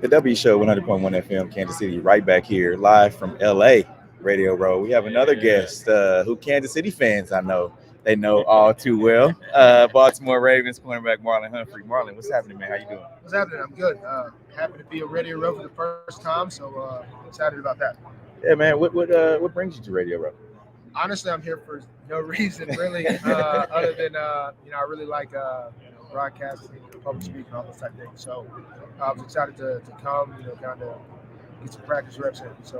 The W Show 100.1 FM, Kansas City, right back here, live from LA, Radio Row. We have another guest who Kansas City fans, I know, they know all too well. Baltimore Ravens cornerback Marlon Humphrey. Marlon, what's happening, man? How you doing? What's happening? I'm good. Happy to be a Radio Row for the first time, so excited about that. Yeah, man. What brings you to Radio Row? Honestly, I'm here for no reason really, other than I really like broadcasting, public speaking, all those type of things. So I was excited to come, kind of get some practice reps in. So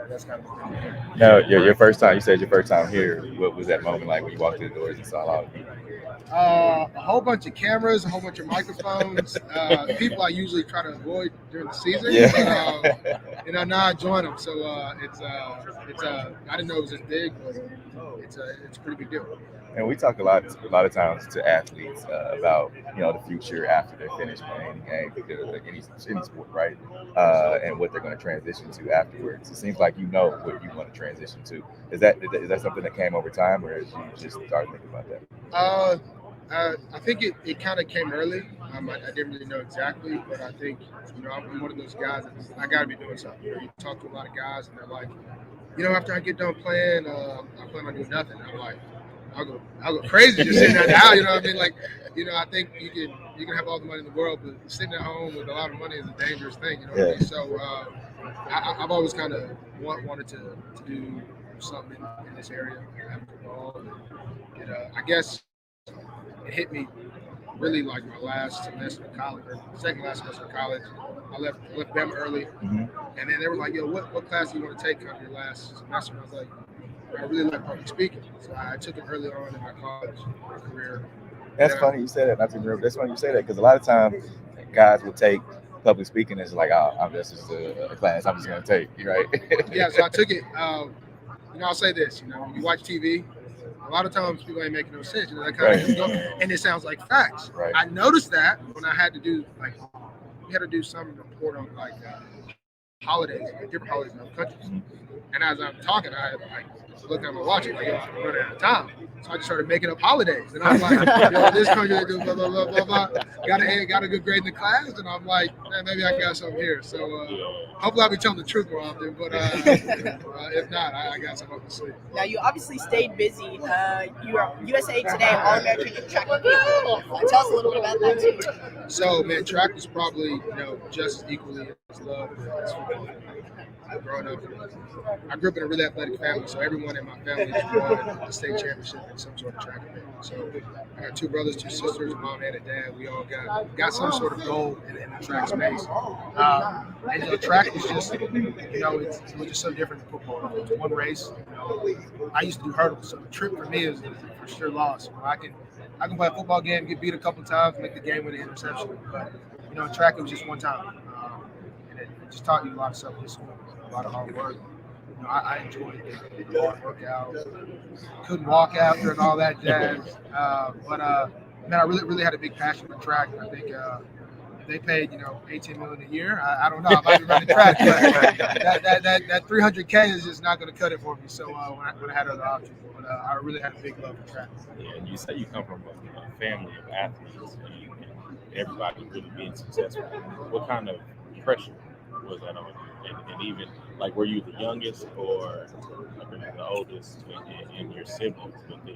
that's kind of the thing here. No, your first time. You said your first time here. What was that moment like when you walked through the doors and saw all of you? A whole bunch of cameras, a whole bunch of microphones. People I usually try to avoid during the season. Yeah. But, now I join them. So it's I didn't know it was this big, but it's a pretty big deal. And we talk a lot of times to athletes about the future after they finish playing the game, because any sport, right? And what they're going to transition to afterwards. It seems like you know what you want to transition to. Is that something that came over time, or did you just start thinking about that? I think it kind of came early. I didn't really know exactly, but I think I'm one of those guys that I got to be doing something. You talk to a lot of guys, and they're like, after I get done playing, I plan on doing nothing. I'm like, I'll go crazy just sitting at the house. You know what I mean? Like, I think you can have all the money in the world, but sitting at home with a lot of money is a dangerous thing. You know what I mean? So I've always kind of wanted to do something in this area after football. And I guess it hit me really like my last semester of college, or second last semester of college. I left Bama early, and then they were like, "Yo, what class do you want to take on your last semester?" And I was like, I really like public speaking, so I took it early on in my college career. That's funny you said that. Not to interrupt. That's funny you say that, because a lot of times guys will take public speaking as like, this is a class I'm just gonna take, right? Yeah, so I took it. I'll say this. When you watch TV, a lot of times people ain't making no sense. That kind of just go, and it sounds like facts. Right. I noticed that when I had to do we had to do some report on holidays, different holidays in other countries. And as I'm talking, I looked at my watch and I'm running out of time. So I just started making up holidays. And I'm like, this country they do blah, blah, blah, blah, blah. Got a good grade in the class. And I'm like, man, maybe I got something here. So hopefully I'll be telling the truth more often. But if not, I got something up to sleep. Now, you obviously stayed busy. You are USA Today All-American track and field. Tell us a little bit about that, too. So, man, track was probably, just as equally as loved as football. Growing up, I grew up in a really athletic family, so everyone in my family has won the state championship in some sort of track event. So I got two brothers, two sisters, a mom and a dad. We all got some sort of goal in the track space. And track was just, it was just so different than football. It was one race. I used to do hurdles, so the trip for me is for sure loss. I can play a football game, get beat a couple times, make the game with an interception. But track it was just one time, and it just taught you a lot of self-discipline. A lot of hard work. I enjoyed it. Hard workout. Couldn't walk after and all that jazz. But man, I really had a big passion for track. I think if they paid $18 million a year, I don't know. I might be running track. That $300K is just not going to cut it for me. So when I had other options, but I really had a big love for track. Yeah, and you say you come from a family of athletes, and everybody really being successful. What kind of pressure was that on you? And even like, were you the youngest or the oldest in your siblings? But then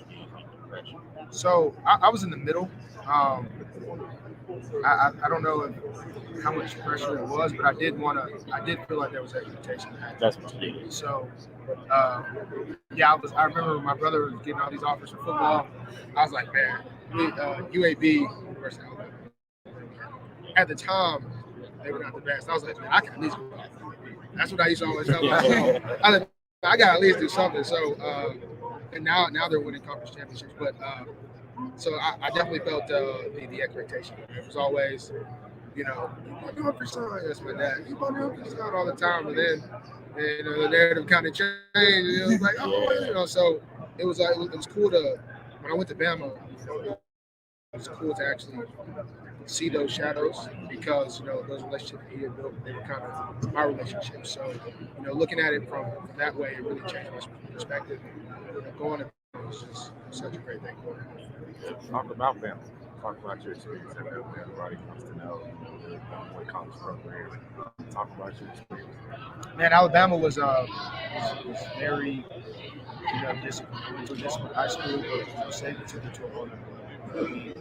being under pressure. So I was in the middle. I don't know how much pressure it was, but I did feel like there was expectation. That's what you did. So I remember my brother was getting all these offers for football. I was like, man, UAB, University of Alabama. At the time, they were not the best. I was like, man, I can at least go. That's what I used to always tell myself. I got to at least do something. So, and now they're winning conference championships. But so I definitely felt the expectation. It was always, you want to for son. That's my dad. You want to for son all the time. And then, the narrative kind of changed. It was like, so it was cool to, when I went to Bama, it was cool to actually see those shadows because those relationships that he had built, they were kind of my relationships. So looking at it from that way, it really changed my perspective. Going to was just such a great thing for him. Talk about them. Talk about your experience at that. Everybody wants to know what college program. Talk about your experience. Man, Alabama was very disciplined. I went to a disciplined high school, but Saban took it to a whole nother level.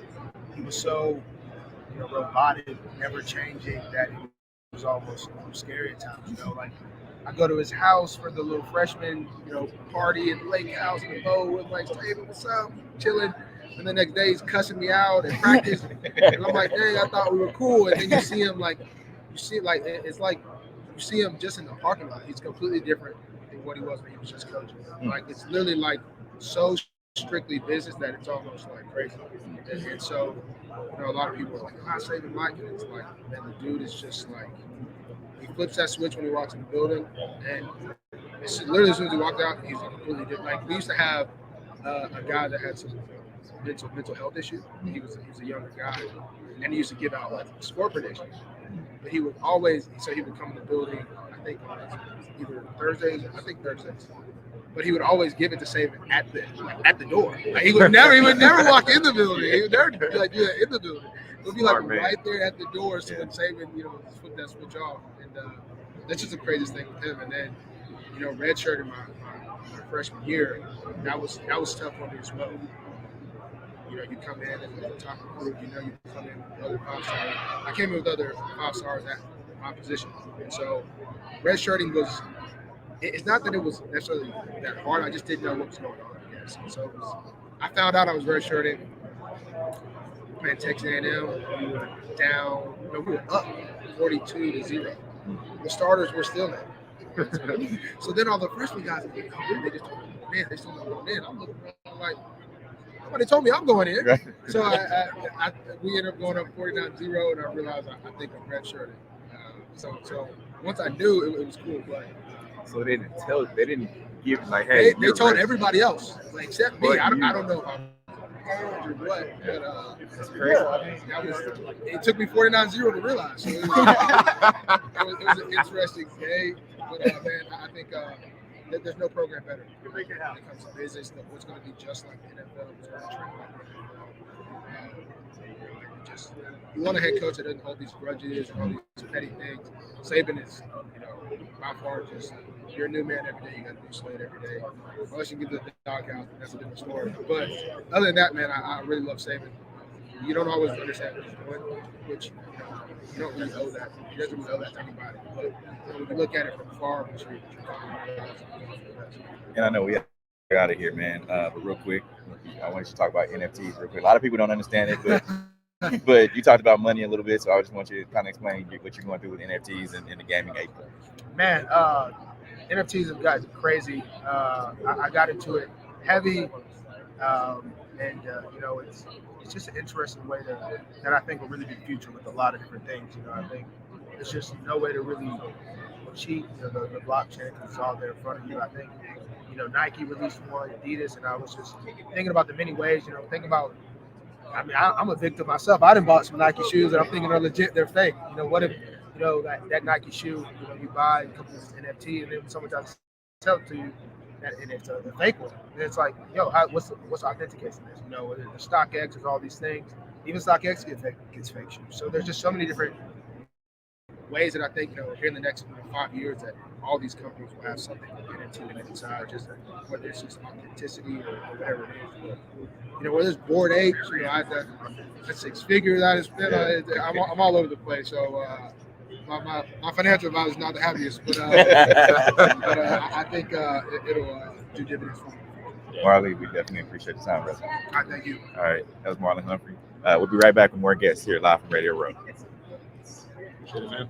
He was so robotic, never changing that it was almost scary at times. Like I go to his house for the little freshman party at the lake house in the boat with like, hey, what's up? Chilling. And the next day he's cussing me out at practice. And I'm like, dang, I thought we were cool. And then you see him it's like you see him just in the parking lot. He's completely different than what he was when he was just coaching. Like it's literally like so strictly business that it's almost like crazy. And so, a lot of people are like, I'm saving Mike. And it's like, man, the dude is just like, he flips that switch when he walks in the building. And it's literally as soon as he walked out, he's completely different. Like we used to have a guy that had some mental health issues. He was a younger guy, and he used to give out like score predictions. But he would always, so he would come in the building, I think either Thursdays, but he would always give it to Saban at the door. Like he would never walk in the building. He would never do that in the building. It would be like right there at the door. So when Saban, flip that switch off, and that's just the craziest thing with him. And then, redshirting my freshman year, that was tough for me as well. You come in and the top recruit, you come in with other 5-stars. I came in with other 5-stars at my position. And so redshirting was, it's not that it was necessarily that hard. I just didn't know what was going on, I guess. And so I found out I was redshirting playing Texas A&M. We were down, we were up 42-0. The starters were still in. So then all the freshman guys, they just told me, man, they still not going in. I'm looking around like, nobody told me I'm going in. Right. So we ended up going up 49-0, and I realized I think I'm redshirting. So once I knew, it was cool. But so they didn't give like, hey. They told everybody else, like, except me. I don't know if I'm or what, but that's crazy. It took me 49-0 to realize. So it was an interesting day. But man, I think there's no program better when it comes to business. What's going to be just like the NFL. It's going to train like the NFL. You want a head coach that doesn't hold these grudges and all these petty things. Saban is, by far just, you're a new man every day. You got a new slate every day. Unless you get the doghouse, that's a different story. But other than that, man, I really love Saban. You don't always understand what he's doing, which you don't really owe that. He doesn't really owe that to anybody. But when you look at it from afar, and I know we got out of here, man. But real quick, I want you to talk about NFTs real quick. A lot of people don't understand it, but you talked about money a little bit, so I just want you to kind of explain what you're going through with NFTs and the gaming age. Man, NFTs have gotten crazy. I got into it heavy, and it's just an interesting way that I think will really be the future with a lot of different things. I think there's just no way to really cheat the blockchain because it's all there in front of you. I think Nike released one, Adidas, and I was just thinking about the many ways. Thinking about. I mean, I'm a victim myself. I done bought some Nike shoes and I'm thinking they're legit, they're fake. What if, that Nike shoe, you buy a couple of NFT and then someone tries to sell it to you and it's a fake one. And it's like, what's authenticating this? The StockX, there's all these things. Even StockX gets fake shoes. So there's just so many different ways that I think, here in the next 5 years that all these companies will have something to get into and inside, just whether it's just authenticity or whatever it is. Whether it's Bored Apes, that's 6 figures. I'm all over the place. So my financial advisor is not the happiest, but I think it'll do dividends for me. Marley, we definitely appreciate the time, brother. All right, thank you. All right, that was Marlon Humphrey. We'll be right back with more guests here live from Radio Row. Appreciate it, man.